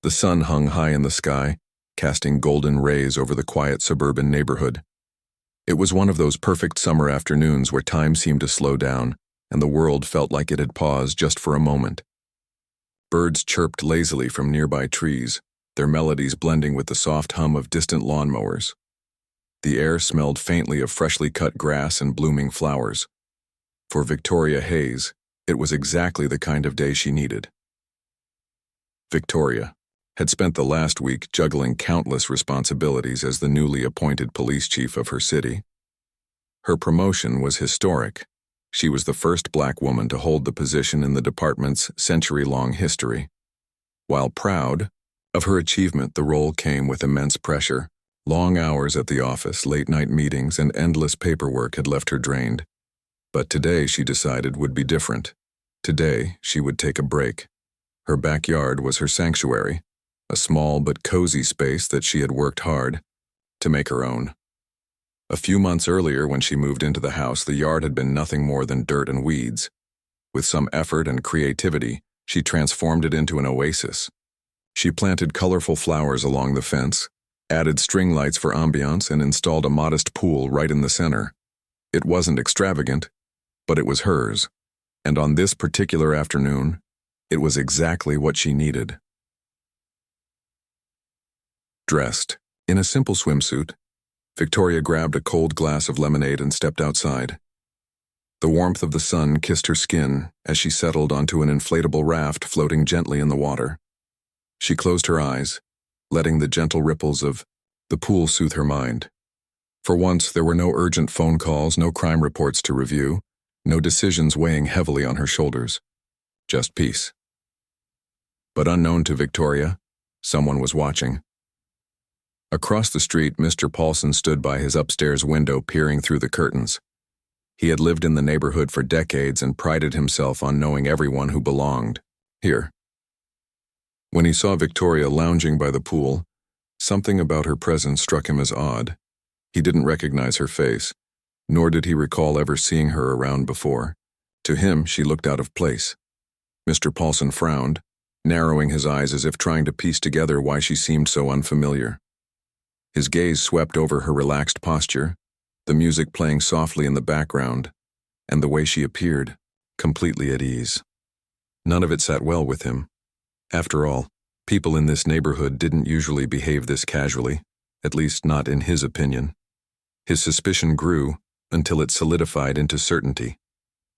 The sun hung high in the sky, casting golden rays over the quiet suburban neighborhood. It was one of those perfect summer afternoons where time seemed to slow down, and the world felt like it had paused just for a moment. Birds chirped lazily from nearby trees, their melodies blending with the soft hum of distant lawnmowers. The air smelled faintly of freshly cut grass and blooming flowers. For Victoria Hayes, it was exactly the kind of day she needed. Victoria had spent the last week juggling countless responsibilities as the newly appointed police chief of her city. Her promotion was historic. She was the first black woman to hold the position in the department's century-long history. While proud of her achievement, the role came with immense pressure. Long hours at the office, late-night meetings, and endless paperwork had left her drained. But today, she decided, would be different. Today, she would take a break. Her backyard was her sanctuary, a small but cozy space that she had worked hard to make her own. A few months earlier, when she moved into the house, the yard had been nothing more than dirt and weeds. With some effort and creativity, she transformed it into an oasis. She planted colorful flowers along the fence, added string lights for ambiance, and installed a modest pool right in the center. It wasn't extravagant, but it was hers, and on this particular afternoon, it was exactly what she needed. Dressed in a simple swimsuit, Victoria grabbed a cold glass of lemonade and stepped outside. The warmth of the sun kissed her skin as she settled onto an inflatable raft floating gently in the water. She closed her eyes, letting the gentle ripples of the pool soothe her mind. For once, there were no urgent phone calls, no crime reports to review, no decisions weighing heavily on her shoulders. Just peace. But unknown to Victoria, someone was watching. Across the street, Mr. Paulson stood by his upstairs window peering through the curtains. He had lived in the neighborhood for decades and prided himself on knowing everyone who belonged here. When he saw Victoria lounging by the pool, something about her presence struck him as odd. He didn't recognize her face, nor did he recall ever seeing her around before. To him, she looked out of place. Mr. Paulson frowned, narrowing his eyes as if trying to piece together why she seemed so unfamiliar. His gaze swept over her relaxed posture, the music playing softly in the background, and the way she appeared, completely at ease. None of it sat well with him. After all, people in this neighborhood didn't usually behave this casually, at least not in his opinion. His suspicion grew until it solidified into certainty.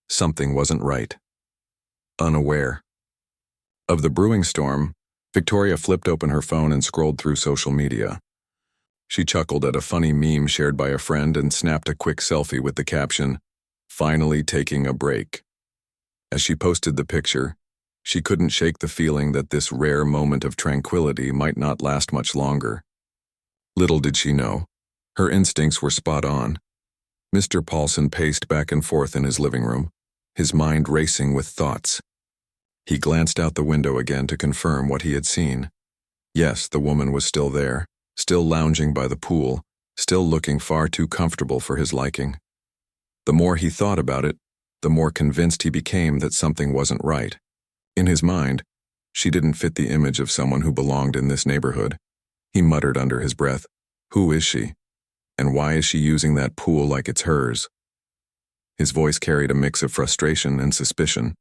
Something wasn't right. Unaware of the brewing storm, Victoria flipped open her phone and scrolled through social media. She chuckled at a funny meme shared by a friend and snapped a quick selfie with the caption, "Finally taking a break." As she posted the picture, she couldn't shake the feeling that this rare moment of tranquility might not last much longer. Little did she know, her instincts were spot on. Mr. Paulson paced back and forth in his living room, his mind racing with thoughts. He glanced out the window again to confirm what he had seen. Yes, the woman was still there, still lounging by the pool, still looking far too comfortable for his liking. The more he thought about it, the more convinced he became that something wasn't right. In his mind, she didn't fit the image of someone who belonged in this neighborhood. He muttered under his breath, "Who is she? And why is she using that pool like it's hers?" His voice carried a mix of frustration and suspicion,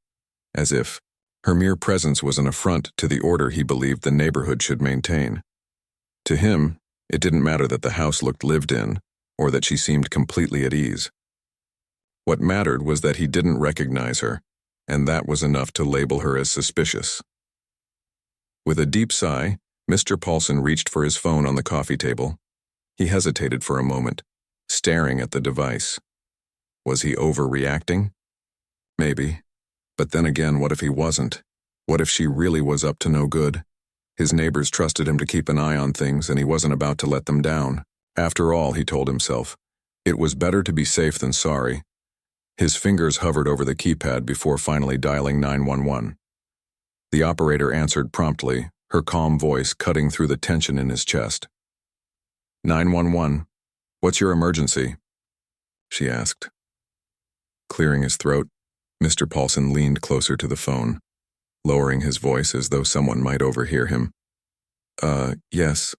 as if her mere presence was an affront to the order he believed the neighborhood should maintain. To him, it didn't matter that the house looked lived in, or that she seemed completely at ease. What mattered was that he didn't recognize her, and that was enough to label her as suspicious. With a deep sigh, Mr. Paulson reached for his phone on the coffee table. He hesitated for a moment, staring at the device. Was he overreacting? Maybe. But then again, what if he wasn't? What if she really was up to no good? His neighbors trusted him to keep an eye on things, and he wasn't about to let them down. After all, he told himself, it was better to be safe than sorry. His fingers hovered over the keypad before finally dialing 911. The operator answered promptly, her calm voice cutting through the tension in his chest. 911, what's your emergency? She asked. Clearing his throat, Mr. Paulson leaned closer to the phone, lowering his voice as though someone might overhear him. Yes,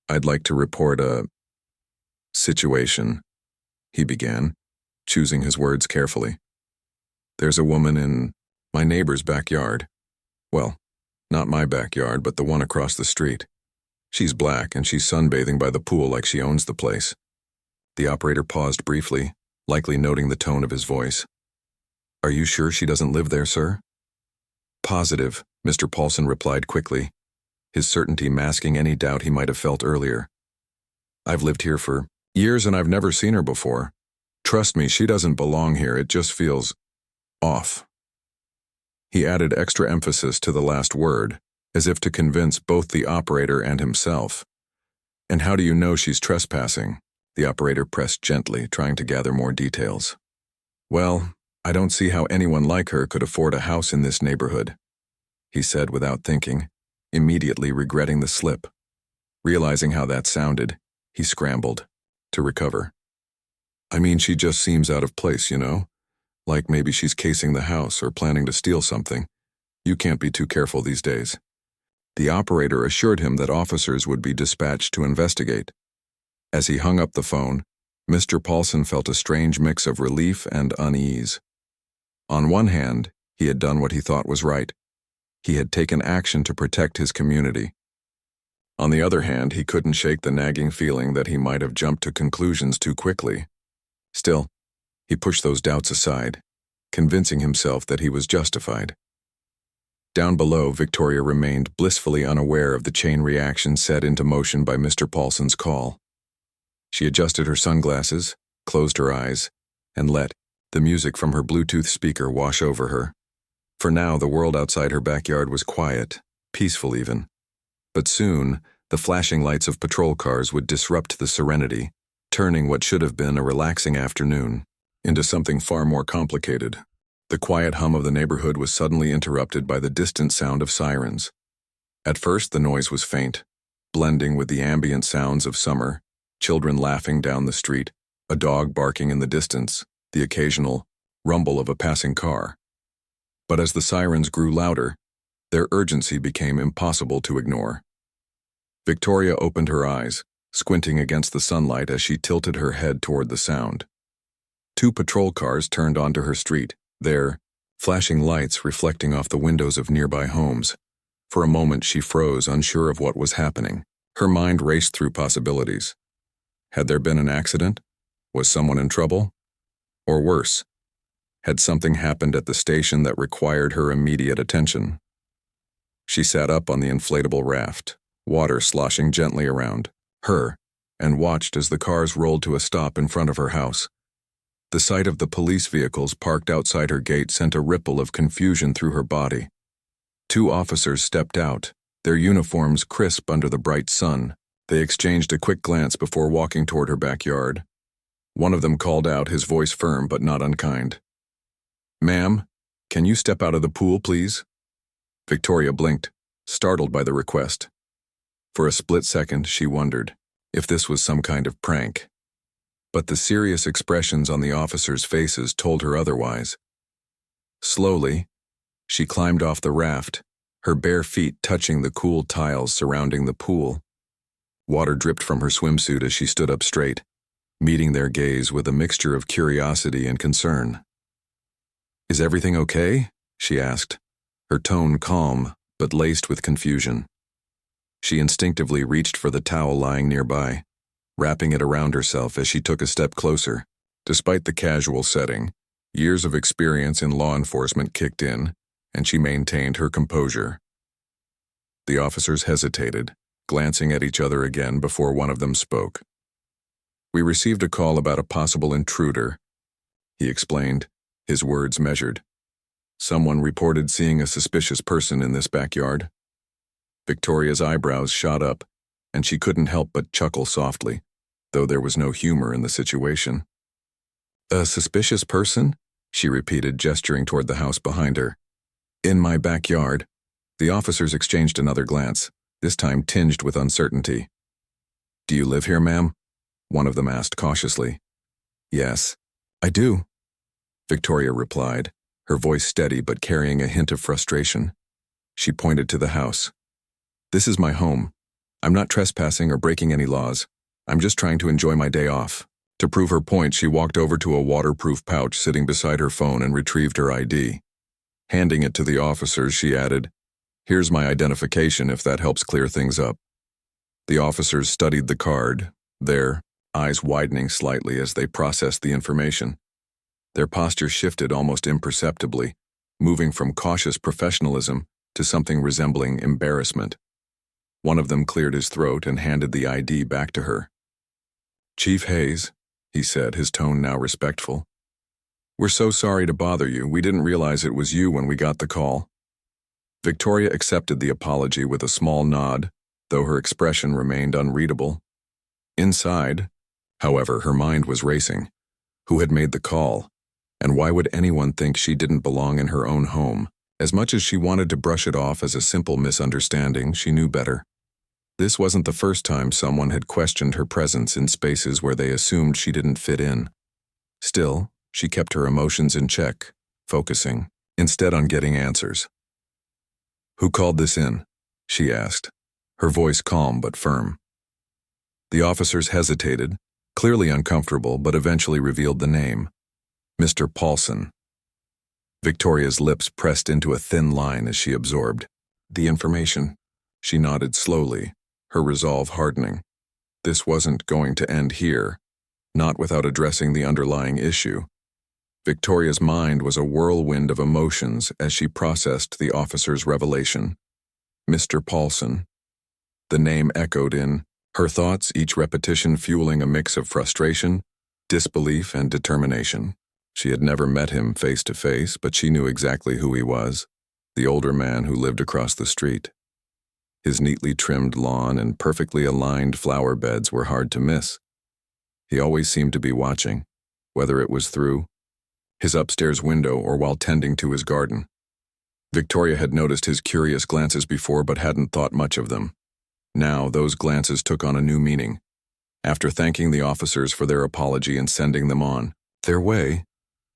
I'd like to report a situation," he began, choosing his words carefully. "There's a woman in my neighbor's backyard. Well, not my backyard, but the one across the street. She's black and she's sunbathing by the pool like she owns the place." The operator paused briefly, likely noting the tone of his voice. "Are you sure she doesn't live there, sir?" "Positive," Mr. Paulson replied quickly, his certainty masking any doubt he might have felt earlier. "I've lived here for years and I've never seen her before. Trust me, she doesn't belong here, it just feels off." He added extra emphasis to the last word, as if to convince both the operator and himself. "And how do you know she's trespassing?" The operator pressed gently, trying to gather more details. "Well, I don't see how anyone like her could afford a house in this neighborhood," he said without thinking, immediately regretting the slip. Realizing how that sounded, he scrambled to recover. "I mean, she just seems out of place, you know? Like maybe she's casing the house or planning to steal something. You can't be too careful these days." The operator assured him that officers would be dispatched to investigate. As he hung up the phone, Mr. Paulson felt a strange mix of relief and unease. On one hand, he had done what he thought was right. He had taken action to protect his community. On the other hand, he couldn't shake the nagging feeling that he might have jumped to conclusions too quickly. Still, he pushed those doubts aside, convincing himself that he was justified. Down below, Victoria remained blissfully unaware of the chain reaction set into motion by Mr. Paulson's call. She adjusted her sunglasses, closed her eyes, and let the music from her Bluetooth speaker wash over her. For now, the world outside her backyard was quiet, peaceful even. But soon, the flashing lights of patrol cars would disrupt the serenity, turning what should have been a relaxing afternoon into something far more complicated. The quiet hum of the neighborhood was suddenly interrupted by the distant sound of sirens. At first, the noise was faint, blending with the ambient sounds of summer, children laughing down the street, a dog barking in the distance, the occasional rumble of a passing car. But as the sirens grew louder, their urgency became impossible to ignore. Victoria opened her eyes, squinting against the sunlight as she tilted her head toward the sound. 2 patrol cars turned onto her street, their flashing lights reflecting off the windows of nearby homes. For a moment she froze, unsure of what was happening. Her mind raced through possibilities. Had there been an accident? Was someone in trouble? Or worse, had something happened at the station that required her immediate attention? She sat up on the inflatable raft, water sloshing gently around her, and watched as the cars rolled to a stop in front of her house. The sight of the police vehicles parked outside her gate sent a ripple of confusion through her body. 2 officers stepped out, their uniforms crisp under the bright sun. They exchanged a quick glance before walking toward her backyard. One of them called out, his voice firm but not unkind. "Ma'am, can you step out of the pool, please?" Victoria blinked, startled by the request. For a split second, she wondered if this was some kind of prank. But the serious expressions on the officers' faces told her otherwise. Slowly, she climbed off the raft, her bare feet touching the cool tiles surrounding the pool. Water dripped from her swimsuit as she stood up straight, meeting their gaze with a mixture of curiosity and concern. "Is everything okay?" she asked, her tone calm but laced with confusion. She instinctively reached for the towel lying nearby, wrapping it around herself as she took a step closer. Despite the casual setting, years of experience in law enforcement kicked in, and she maintained her composure. The officers hesitated, glancing at each other again before one of them spoke. "We received a call about a possible intruder," he explained, his words measured. "Someone reported seeing a suspicious person in this backyard." Victoria's eyebrows shot up, and she couldn't help but chuckle softly, though there was no humor in the situation. "A suspicious person?" she repeated, gesturing toward the house behind her. "In my backyard." The officers exchanged another glance, this time tinged with uncertainty. "Do you live here, ma'am?" one of them asked cautiously. "Yes, I do," Victoria replied, her voice steady but carrying a hint of frustration. She pointed to the house. "This is my home. I'm not trespassing or breaking any laws. I'm just trying to enjoy my day off." To prove her point, she walked over to a waterproof pouch sitting beside her phone and retrieved her ID. Handing it to the officers, she added, "Here's my identification if that helps clear things up." The officers studied the card, their eyes widening slightly as they processed the information. Their posture shifted almost imperceptibly, moving from cautious professionalism to something resembling embarrassment. One of them cleared his throat and handed the ID back to her. "Chief Hayes," he said, his tone now respectful. "We're so sorry to bother you. We didn't realize it was you when we got the call." Victoria accepted the apology with a small nod, though her expression remained unreadable. Inside, however, her mind was racing. Who had made the call? And why would anyone think she didn't belong in her own home? As much as she wanted to brush it off as a simple misunderstanding, she knew better. This wasn't the first time someone had questioned her presence in spaces where they assumed she didn't fit in. Still, she kept her emotions in check, focusing, instead on getting answers. "Who called this in?" she asked, her voice calm but firm. The officers hesitated, clearly uncomfortable, but eventually revealed the name. Mr. Paulson. Victoria's lips pressed into a thin line as she absorbed the information. She nodded slowly, her resolve hardening. This wasn't going to end here, not without addressing the underlying issue. Victoria's mind was a whirlwind of emotions as she processed the officer's revelation. Mr. Paulson. The name echoed in her thoughts, each repetition fueling a mix of frustration, disbelief, and determination. She had never met him face to face, but she knew exactly who he was, the older man who lived across the street. His neatly trimmed lawn and perfectly aligned flower beds were hard to miss. He always seemed to be watching, whether it was through his upstairs window or while tending to his garden. Victoria had noticed his curious glances before but hadn't thought much of them. Now, those glances took on a new meaning. After thanking the officers for their apology and sending them on their way,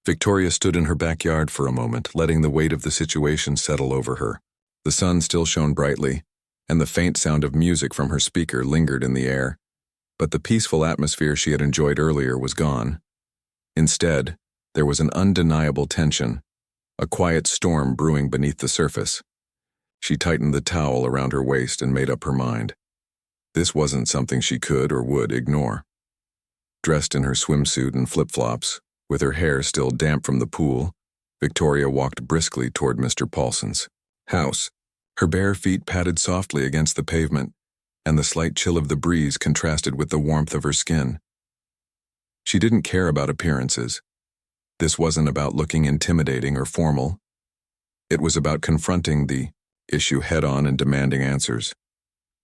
Victoria stood in her backyard for a moment, letting the weight of the situation settle over her. The sun still shone brightly, and the faint sound of music from her speaker lingered in the air, but the peaceful atmosphere she had enjoyed earlier was gone. Instead, there was an undeniable tension, a quiet storm brewing beneath the surface. She tightened the towel around her waist and made up her mind. This wasn't something she could or would ignore. Dressed in her swimsuit and flip-flops, with her hair still damp from the pool, Victoria walked briskly toward Mr. Paulson's house. Her bare feet patted softly against the pavement, and the slight chill of the breeze contrasted with the warmth of her skin. She didn't care about appearances. This wasn't about looking intimidating or formal. It was about confronting the issue head-on and demanding answers.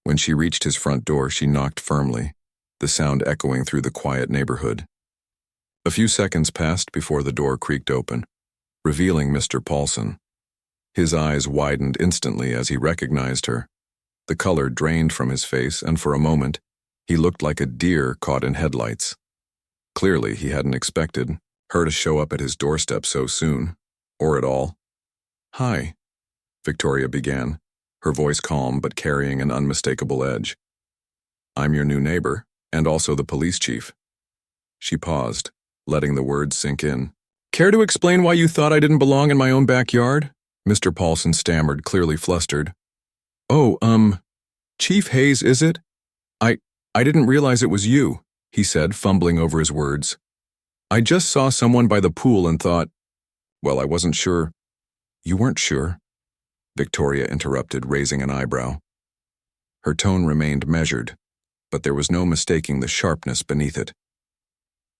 When she reached his front door, she knocked firmly, the sound echoing through the quiet neighborhood. A few seconds passed before the door creaked open, revealing Mr. Paulson. His eyes widened instantly as he recognized her. The color drained from his face, and for a moment, he looked like a deer caught in headlights. Clearly, he hadn't expected her to show up at his doorstep so soon, or at all. "Hi," Victoria began, her voice calm but carrying an unmistakable edge. "I'm your new neighbor, and also the police chief." She paused, letting the words sink in. "Care to explain why you thought I didn't belong in my own backyard?" Mr. Paulson stammered, clearly flustered. "Oh, Chief Hayes, is it? I didn't realize it was you," he said, fumbling over his words. "I just saw someone by the pool and thought, well, I wasn't sure." "You weren't sure?" Victoria interrupted, raising an eyebrow. Her tone remained measured, but there was no mistaking the sharpness beneath it.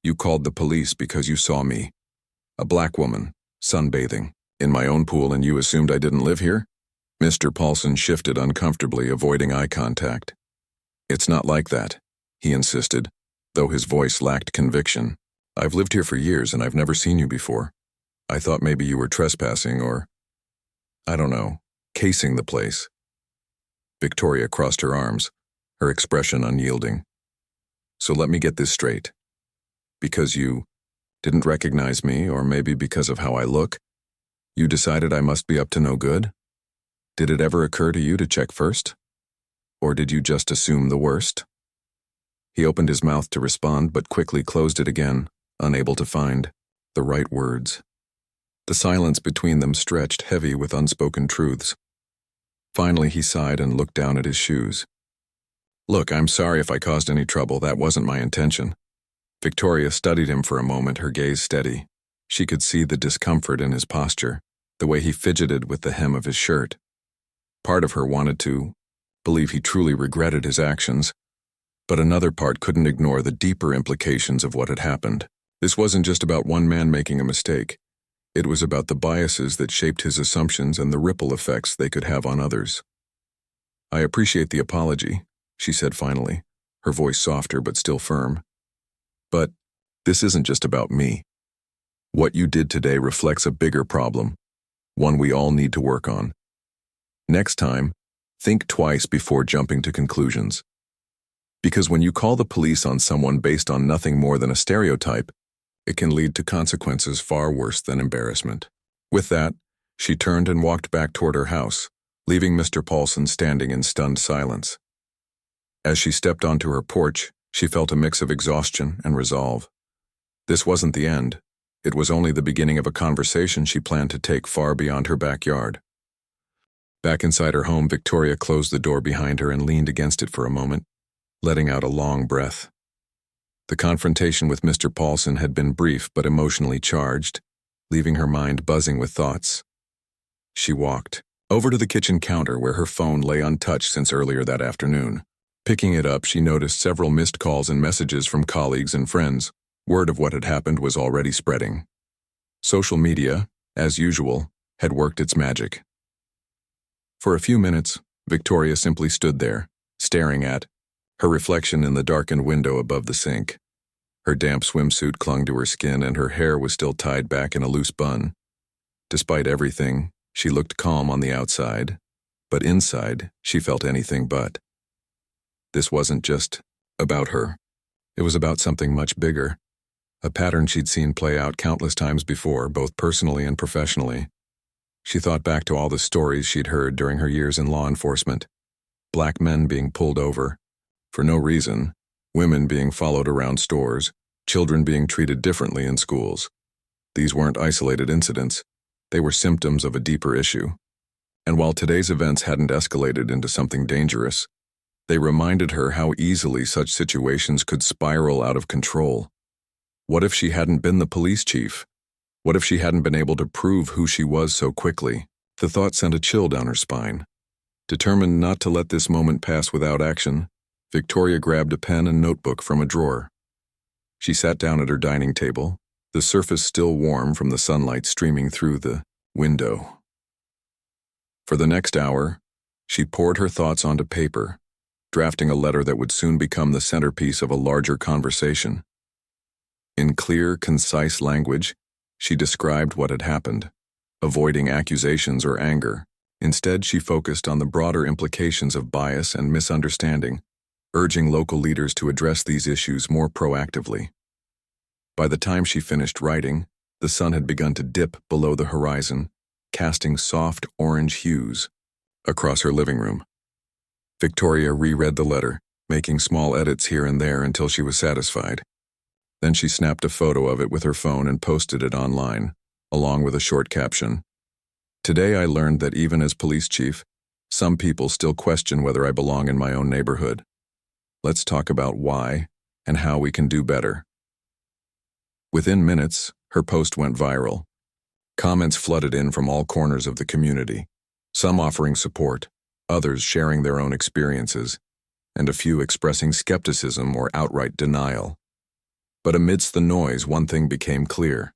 "You called the police because you saw me, a black woman, sunbathing, in my own pool, and you assumed I didn't live here?" Mr. Paulson shifted uncomfortably, avoiding eye contact. "It's not like that," he insisted, though his voice lacked conviction. "I've lived here for years and I've never seen you before. I thought maybe you were trespassing or, I don't know, casing the place." Victoria crossed her arms, her expression unyielding. "So let me get this straight. Because you didn't recognize me, or maybe because of how I look, you decided I must be up to no good? Did it ever occur to you to check first?" Or did you just assume the worst? He opened his mouth to respond but quickly closed it again, unable to find the right words. The silence between them stretched heavy with unspoken truths. Finally, he sighed and looked down at his shoes. Look, I'm sorry if I caused any trouble. That wasn't my intention. Victoria studied him for a moment, her gaze steady. She could see the discomfort in his posture, the way he fidgeted with the hem of his shirt. Part of her wanted to believe he truly regretted his actions, but another part couldn't ignore the deeper implications of what had happened. This wasn't just about one man making a mistake. It was about the biases that shaped his assumptions and the ripple effects they could have on others. I appreciate the apology, she said finally, her voice softer but still firm. But this isn't just about me. What you did today reflects a bigger problem, one we all need to work on. Next time, think twice before jumping to conclusions. Because when you call the police on someone based on nothing more than a stereotype, it can lead to consequences far worse than embarrassment. With that, she turned and walked back toward her house, leaving Mr. Paulson standing in stunned silence. As she stepped onto her porch, she felt a mix of exhaustion and resolve. This wasn't the end. It was only the beginning of a conversation she planned to take far beyond her backyard. Back inside her home, Victoria closed the door behind her and leaned against it for a moment, letting out a long breath. The confrontation with Mr. Paulson had been brief but emotionally charged, leaving her mind buzzing with thoughts. She walked over to the kitchen counter where her phone lay untouched since earlier that afternoon. Picking it up, she noticed several missed calls and messages from colleagues and friends. Word of what had happened was already spreading. Social media, as usual, had worked its magic. For a few minutes, Victoria simply stood there, staring at her reflection in the darkened window above the sink. Her damp swimsuit clung to her skin and her hair was still tied back in a loose bun. Despite everything, she looked calm on the outside, but inside, she felt anything but. This wasn't just about her. It was about something much bigger, a pattern she'd seen play out countless times before, both personally and professionally. She thought back to all the stories she'd heard during her years in law enforcement. Black men being pulled over for no reason, women being followed around stores, children being treated differently in schools. These weren't isolated incidents. They were symptoms of a deeper issue. And while today's events hadn't escalated into something dangerous, they reminded her how easily such situations could spiral out of control. What if she hadn't been the police chief? What if she hadn't been able to prove who she was so quickly? The thought sent a chill down her spine. Determined not to let this moment pass without action, Victoria grabbed a pen and notebook from a drawer. She sat down at her dining table, the surface still warm from the sunlight streaming through the window. For the next hour, she poured her thoughts onto paper, drafting a letter that would soon become the centerpiece of a larger conversation. In clear, concise language, she described what had happened, avoiding accusations or anger. Instead, she focused on the broader implications of bias and misunderstanding, urging local leaders to address these issues more proactively. By the time she finished writing, the sun had begun to dip below the horizon, casting soft orange hues across her living room. Victoria reread the letter, making small edits here and there until she was satisfied. Then she snapped a photo of it with her phone and posted it online, along with a short caption. Today I learned that even as police chief, some people still question whether I belong in my own neighborhood. Let's talk about why and how we can do better. Within minutes, her post went viral. Comments flooded in from all corners of the community, some offering support, others sharing their own experiences, and a few expressing skepticism or outright denial. But amidst the noise, one thing became clear.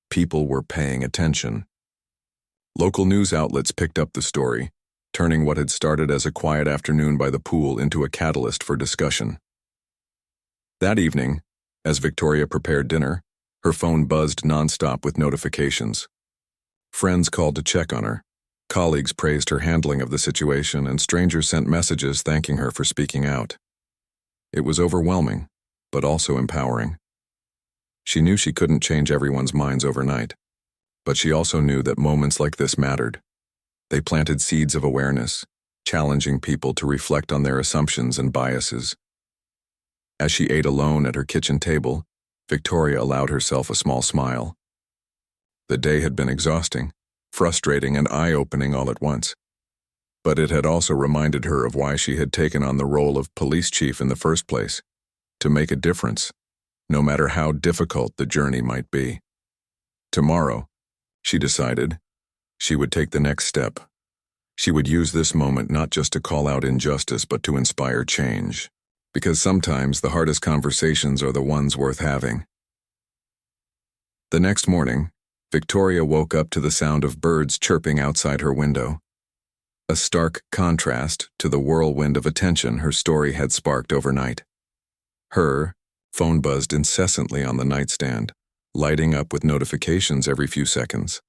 People were paying attention. Local news outlets picked up the story, turning what had started as a quiet afternoon by the pool into a catalyst for discussion. That evening, as Victoria prepared dinner, her phone buzzed nonstop with notifications. Friends called to check on her. Colleagues praised her handling of the situation, and strangers sent messages thanking her for speaking out. It was overwhelming, but also empowering. She knew she couldn't change everyone's minds overnight, but she also knew that moments like this mattered. They planted seeds of awareness, challenging people to reflect on their assumptions and biases. As she ate alone at her kitchen table, Victoria allowed herself a small smile. The day had been exhausting, frustrating, and eye-opening all at once. But it had also reminded her of why she had taken on the role of police chief in the first place, to make a difference, no matter how difficult the journey might be. Tomorrow, she decided, she would take the next step. She would use this moment not just to call out injustice but to inspire change. Because sometimes the hardest conversations are the ones worth having. The next morning, Victoria woke up to the sound of birds chirping outside her window. A stark contrast to the whirlwind of attention her story had sparked overnight. Her phone buzzed incessantly on the nightstand, lighting up with notifications every few seconds.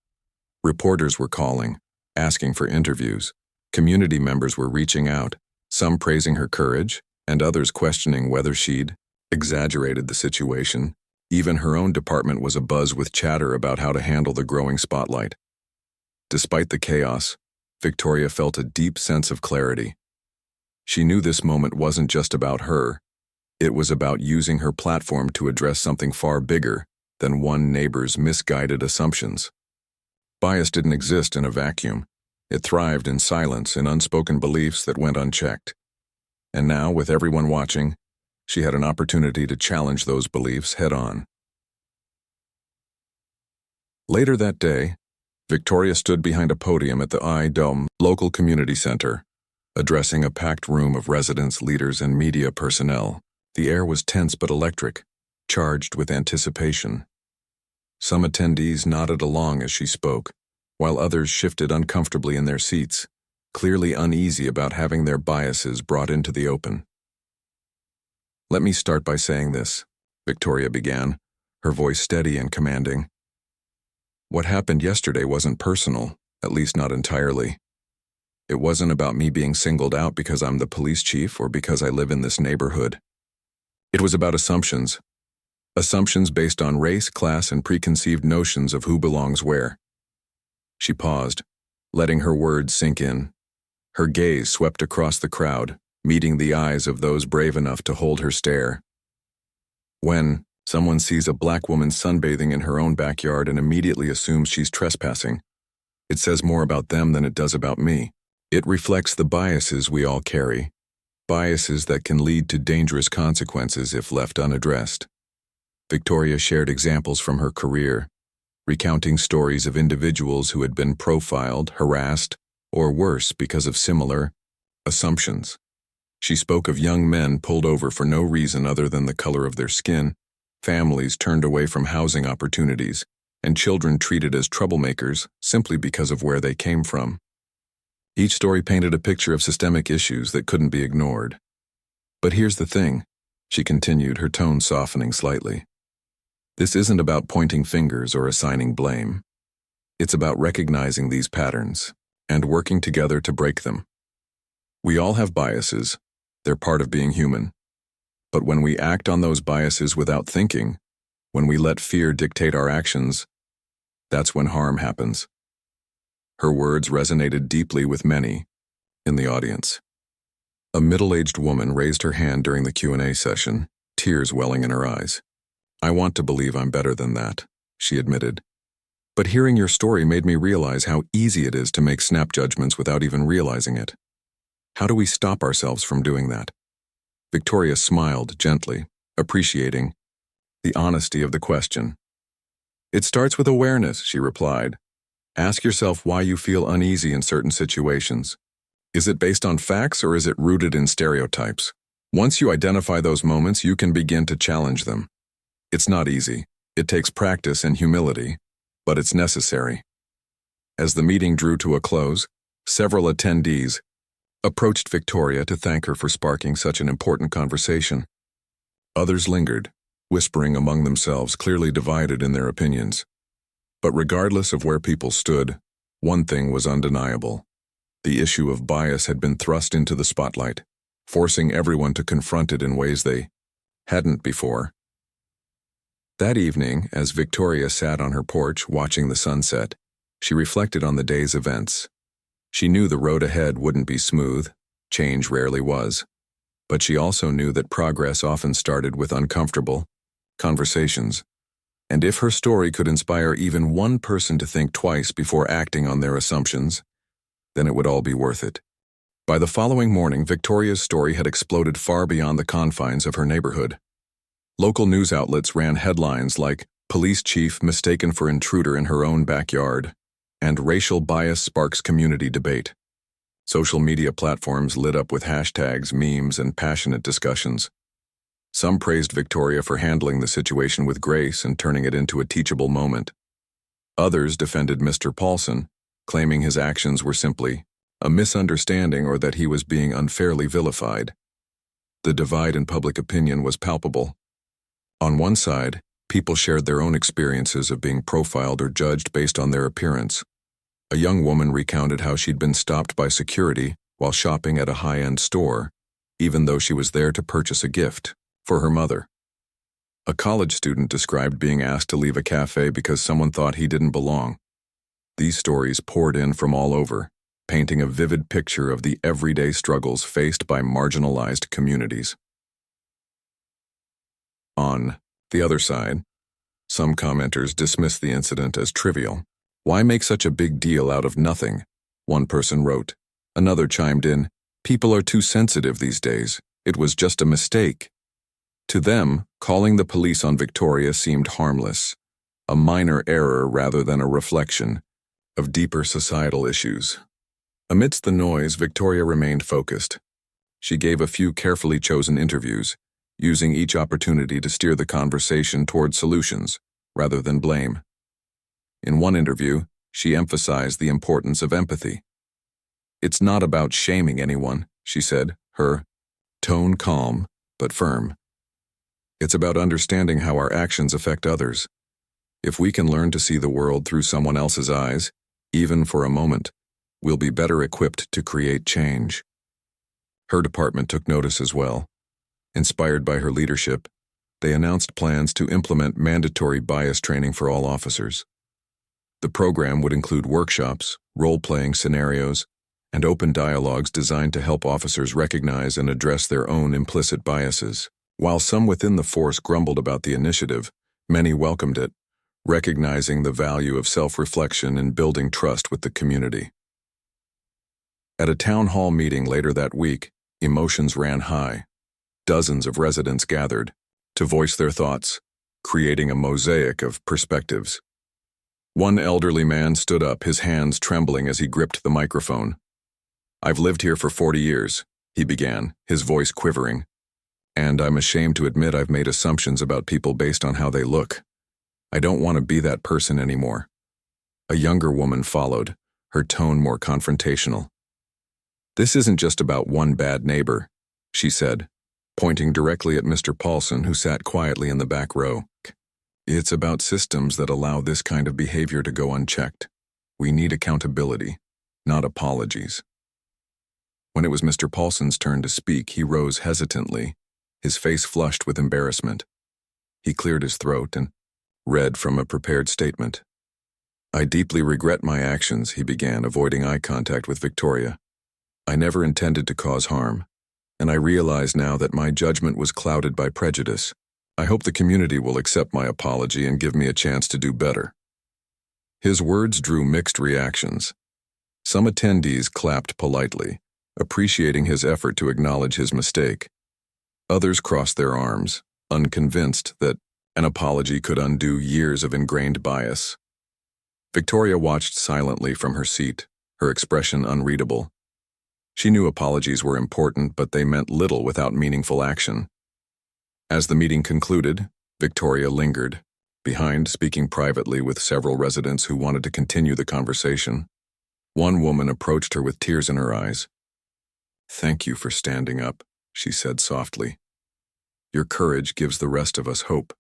Reporters were calling, asking for interviews. Community members were reaching out, some praising her courage, and others questioning whether she'd exaggerated the situation. Even her own department was abuzz with chatter about how to handle the growing spotlight. Despite the chaos, Victoria felt a deep sense of clarity. She knew this moment wasn't just about her. It was about using her platform to address something far bigger than one neighbor's misguided assumptions. Bias didn't exist in a vacuum. It thrived in silence, in unspoken beliefs that went unchecked. And now, with everyone watching, she had an opportunity to challenge those beliefs head-on. Later that day, Victoria stood behind a podium at the I-Dome local community center, addressing a packed room of residents, leaders, and media personnel. The air was tense but electric, charged with anticipation. Some attendees nodded along as she spoke, while others shifted uncomfortably in their seats, clearly uneasy about having their biases brought into the open. "Let me start by saying this," Victoria began, her voice steady and commanding. "What happened yesterday wasn't personal, at least not entirely. It wasn't about me being singled out because I'm the police chief or because I live in this neighborhood. It was about assumptions. Assumptions based on race, class, and preconceived notions of who belongs where." She paused, letting her words sink in. Her gaze swept across the crowd, meeting the eyes of those brave enough to hold her stare. When someone sees a black woman sunbathing in her own backyard and immediately assumes she's trespassing, it says more about them than it does about me. It reflects the biases we all carry, biases that can lead to dangerous consequences if left unaddressed. Victoria shared examples from her career, recounting stories of individuals who had been profiled, harassed, or worse because of similar assumptions. She spoke of young men pulled over for no reason other than the color of their skin, families turned away from housing opportunities, and children treated as troublemakers simply because of where they came from. Each story painted a picture of systemic issues that couldn't be ignored. "But here's the thing," she continued, her tone softening slightly. "This isn't about pointing fingers or assigning blame. It's about recognizing these patterns and working together to break them. We all have biases. They're part of being human. But when we act on those biases without thinking, when we let fear dictate our actions, that's when harm happens." Her words resonated deeply with many in the audience. A middle-aged woman raised her hand during the Q&A session, tears welling in her eyes. "I want to believe I'm better than that," she admitted. "But hearing your story made me realize how easy it is to make snap judgments without even realizing it. How do we stop ourselves from doing that?" Victoria smiled gently, appreciating the honesty of the question. "It starts with awareness," she replied. "Ask yourself why you feel uneasy in certain situations. Is it based on facts or is it rooted in stereotypes? Once you identify those moments, you can begin to challenge them. It's not easy. It takes practice and humility, but it's necessary." As the meeting drew to a close, several attendees approached Victoria to thank her for sparking such an important conversation. Others lingered, whispering among themselves, clearly divided in their opinions. But regardless of where people stood, one thing was undeniable. The issue of bias had been thrust into the spotlight, forcing everyone to confront it in ways they hadn't before. That evening, as Victoria sat on her porch watching the sunset, she reflected on the day's events. She knew the road ahead wouldn't be smooth, change rarely was. But she also knew that progress often started with uncomfortable conversations. And if her story could inspire even one person to think twice before acting on their assumptions, then it would all be worth it. By the following morning, Victoria's story had exploded far beyond the confines of her neighborhood. Local news outlets ran headlines like, "Police Chief Mistaken for Intruder in Her Own Backyard," and "Racial Bias Sparks Community Debate." Social media platforms lit up with hashtags, memes, and passionate discussions. Some praised Victoria for handling the situation with grace and turning it into a teachable moment. Others defended Mr. Paulson, claiming his actions were simply a misunderstanding or that he was being unfairly vilified. The divide in public opinion was palpable. On one side, people shared their own experiences of being profiled or judged based on their appearance. A young woman recounted how she'd been stopped by security while shopping at a high-end store, even though she was there to purchase a gift for her mother. A college student described being asked to leave a cafe because someone thought he didn't belong. These stories poured in from all over, painting a vivid picture of the everyday struggles faced by marginalized communities. On the other side, some commenters dismissed the incident as trivial. "Why make such a big deal out of nothing?" one person wrote. Another chimed in, "People are too sensitive these days. It was just a mistake." To them, calling the police on Victoria seemed harmless, a minor error rather than a reflection of deeper societal issues. Amidst the noise, Victoria remained focused. She gave a few carefully chosen interviews, using each opportunity to steer the conversation toward solutions, rather than blame. In one interview, she emphasized the importance of empathy. "It's not about shaming anyone," she said, her tone calm but firm. "It's about understanding how our actions affect others. If we can learn to see the world through someone else's eyes, even for a moment, we'll be better equipped to create change." Her department took notice as well. Inspired by her leadership, they announced plans to implement mandatory bias training for all officers. The program would include workshops, role-playing scenarios, and open dialogues designed to help officers recognize and address their own implicit biases. While some within the force grumbled about the initiative, many welcomed it, recognizing the value of self-reflection in building trust with the community. At a town hall meeting later that week, emotions ran high. Dozens of residents gathered to voice their thoughts, creating a mosaic of perspectives. One elderly man stood up, his hands trembling as he gripped the microphone. "I've lived here for 40 years, he began, his voice quivering. "And I'm ashamed to admit I've made assumptions about people based on how they look. I don't want to be that person anymore." A younger woman followed, her tone more confrontational. "This isn't just about one bad neighbor," she said, pointing directly at Mr. Paulson, who sat quietly in the back row. "It's about systems that allow this kind of behavior to go unchecked. We need accountability, not apologies." When it was Mr. Paulson's turn to speak, he rose hesitantly, his face flushed with embarrassment. He cleared his throat and read from a prepared statement. "I deeply regret my actions," he began, avoiding eye contact with Victoria. "I never intended to cause harm, and I realize now that my judgment was clouded by prejudice. I hope the community will accept my apology and give me a chance to do better." His words drew mixed reactions. Some attendees clapped politely, appreciating his effort to acknowledge his mistake. Others crossed their arms, unconvinced that an apology could undo years of ingrained bias. Victoria watched silently from her seat, her expression unreadable. She knew apologies were important, but they meant little without meaningful action. As the meeting concluded, Victoria lingered, behind, speaking privately with several residents who wanted to continue the conversation. One woman approached her with tears in her eyes. "Thank you for standing up," she said softly. "Your courage gives the rest of us hope."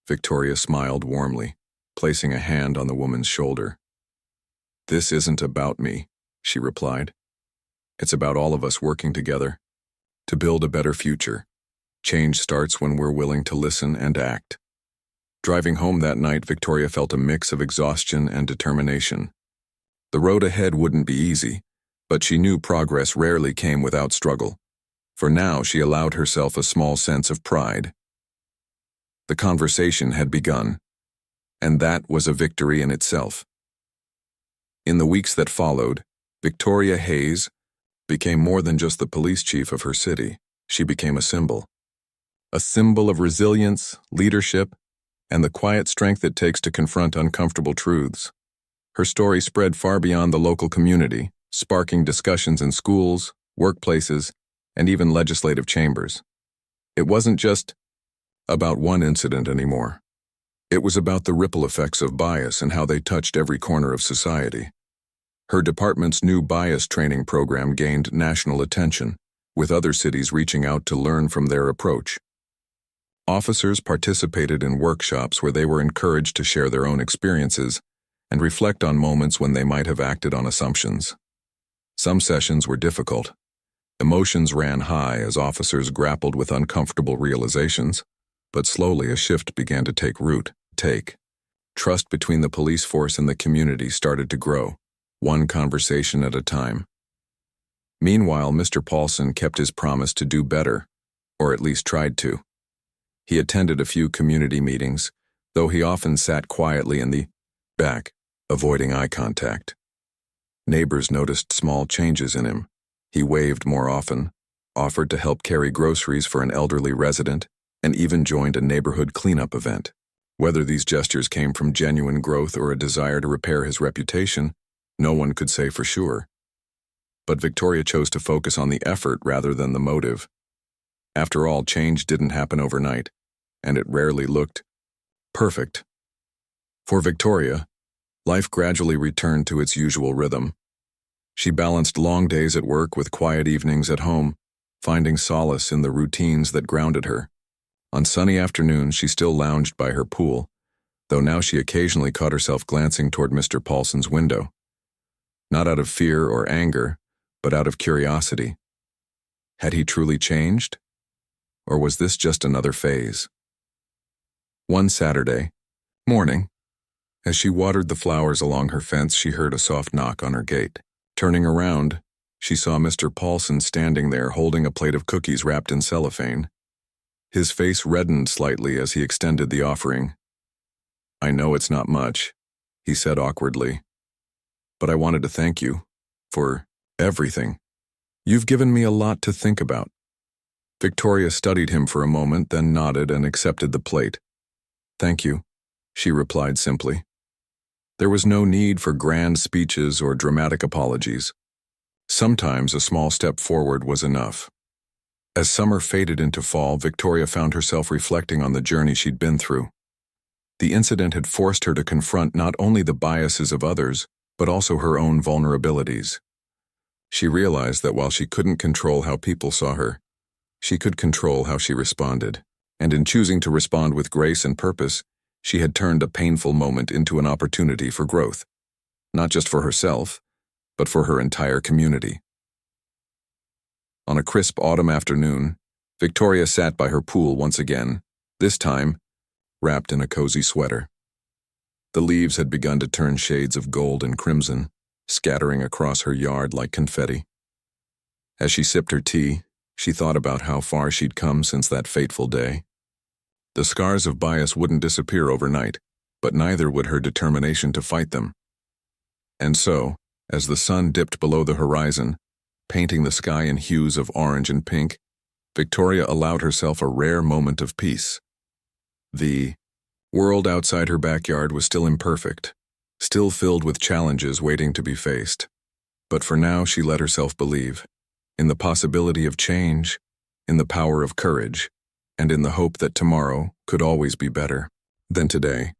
Victoria smiled warmly, placing a hand on the woman's shoulder. "This isn't about me," she replied. "It's about all of us working together to build a better future. Change starts when we're willing to listen and act." Driving home that night, Victoria felt a mix of exhaustion and determination. The road ahead wouldn't be easy, but she knew progress rarely came without struggle. For now, she allowed herself a small sense of pride. The conversation had begun, and that was a victory in itself. In the weeks that followed, Victoria Hayes became more than just the police chief of her city. She became a symbol of resilience, leadership, and the quiet strength it takes to confront uncomfortable truths. Her story spread far beyond the local community, sparking discussions in schools, workplaces, and even legislative chambers. It wasn't just about one incident anymore. It was about the ripple effects of bias and how they touched every corner of society. Her department's new bias training program gained national attention, with other cities reaching out to learn from their approach. Officers participated in workshops where they were encouraged to share their own experiences and reflect on moments when they might have acted on assumptions. Some sessions were difficult. Emotions ran high as officers grappled with uncomfortable realizations, but slowly a shift began to take root. Trust between the police force and the community started to grow, one conversation at a time. Meanwhile, Mr. Paulson kept his promise to do better, or at least tried to. He attended a few community meetings, though he often sat quietly in the back, avoiding eye contact. Neighbors noticed small changes in him. He waved more often, offered to help carry groceries for an elderly resident, and even joined a neighborhood cleanup event. Whether these gestures came from genuine growth or a desire to repair his reputation, no one could say for sure. But Victoria chose to focus on the effort rather than the motive. After all, change didn't happen overnight, and it rarely looked perfect. For Victoria, life gradually returned to its usual rhythm. She balanced long days at work with quiet evenings at home, finding solace in the routines that grounded her. On sunny afternoons, she still lounged by her pool, though now she occasionally caught herself glancing toward Mr. Paulson's window. Not out of fear or anger, but out of curiosity. Had he truly changed? Or was this just another phase? One Saturday morning, as she watered the flowers along her fence, she heard a soft knock on her gate. Turning around, she saw Mr. Paulson standing there holding a plate of cookies wrapped in cellophane. His face reddened slightly as he extended the offering. "I know it's not much," he said awkwardly, "but I wanted to thank you for everything. You've given me a lot to think about." Victoria studied him for a moment, then nodded and accepted the plate. "Thank you," she replied simply. There was no need for grand speeches or dramatic apologies. Sometimes a small step forward was enough. As summer faded into fall, Victoria found herself reflecting on the journey she'd been through. The incident had forced her to confront not only the biases of others, but also her own vulnerabilities. She realized that while she couldn't control how people saw her, she could control how she responded. And in choosing to respond with grace and purpose, she had turned a painful moment into an opportunity for growth. Not just for herself, but for her entire community. On a crisp autumn afternoon, Victoria sat by her pool once again, this time wrapped in a cozy sweater. The leaves had begun to turn shades of gold and crimson, scattering across her yard like confetti. As she sipped her tea, she thought about how far she'd come since that fateful day. The scars of bias wouldn't disappear overnight, but neither would her determination to fight them. And so, as the sun dipped below the horizon, painting the sky in hues of orange and pink, Victoria allowed herself a rare moment of peace. The world outside her backyard was still imperfect, still filled with challenges waiting to be faced. But for now, she let herself believe in the possibility of change, in the power of courage, and in the hope that tomorrow could always be better than today.